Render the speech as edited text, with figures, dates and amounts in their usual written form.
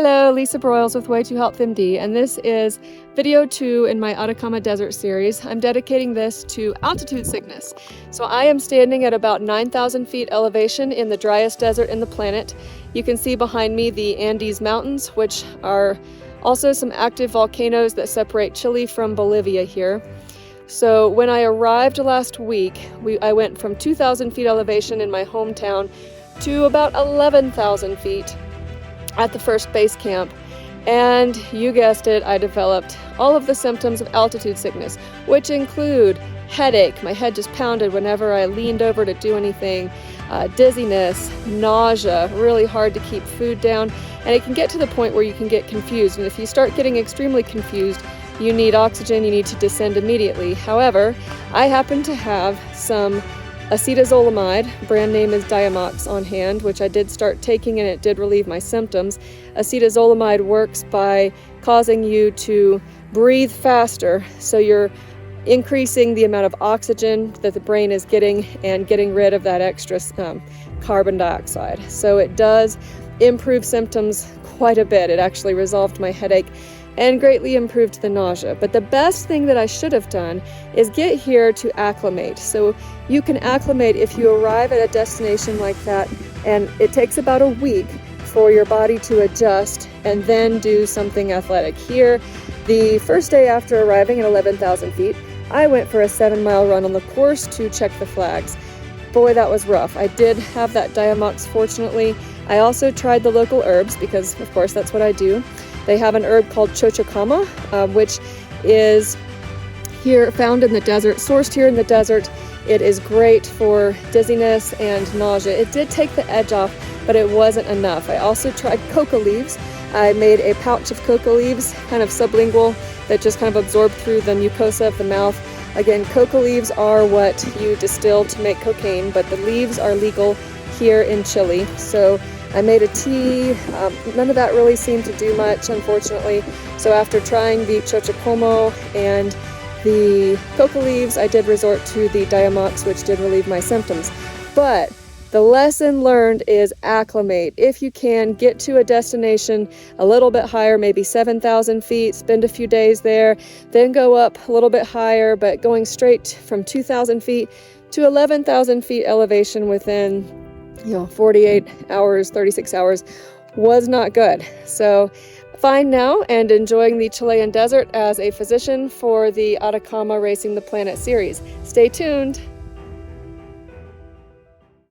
Hello, Lisa Broyles with Way to Health MD, and this is video 2 in my Atacama Desert series. I'm dedicating this to altitude sickness. So I am standing at about 9,000 feet elevation in the driest desert in the planet. You can see behind me the Andes Mountains, which are also some active volcanoes that separate Chile from Bolivia here. So when I arrived last week, I went from 2,000 feet elevation in my hometown to about 11,000 feet at the first base camp, and you guessed it, I developed all of the symptoms of altitude sickness, which include headache, my head just pounded whenever I leaned over to do anything, dizziness, nausea, really hard to keep food down, and it can get to the point where you can get confused, and if you start getting extremely confused, you need oxygen, you need to descend immediately. However, I happen to have some Acetazolamide, brand name is Diamox, on hand, which I did start taking and it did relieve my symptoms. Acetazolamide works by causing you to breathe faster, so you're increasing the amount of oxygen that the brain is getting and getting rid of that extra carbon dioxide. So it does improve symptoms quite a bit. It actually resolved my headache and greatly improved the nausea. But the best thing that I should have done is get here to acclimate. So you can acclimate if you arrive at a destination like that, and it takes about a week for your body to adjust and then do something athletic. Here, the first day after arriving at 11,000 feet, I went for a 7-mile run on the course to check the flags. Boy, that was rough. I did have that Diamox, fortunately. I also tried the local herbs because, of course, that's what I do. They have an herb called chochokama, which is here found in the desert, sourced here in the desert. It is great for dizziness and nausea. It did take the edge off, but it wasn't enough. I also tried coca leaves. I made a pouch of coca leaves, kind of sublingual, that just kind of absorbed through the mucosa of the mouth. Again, coca leaves are what you distill to make cocaine, but the leaves are legal here in Chile. So I made a tea. None of that really seemed to do much, unfortunately. So after trying the chochokama and the coca leaves, I did resort to the Diamox, which did relieve my symptoms. But the lesson learned is acclimate. If you can, get to a destination a little bit higher, maybe 7,000 feet, spend a few days there, then go up a little bit higher, but going straight from 2,000 feet to 11,000 feet elevation within 48 hours, 36 hours was not good. So fine now and enjoying the Chilean desert as a physician for the Atacama Racing the Planet series. Stay tuned.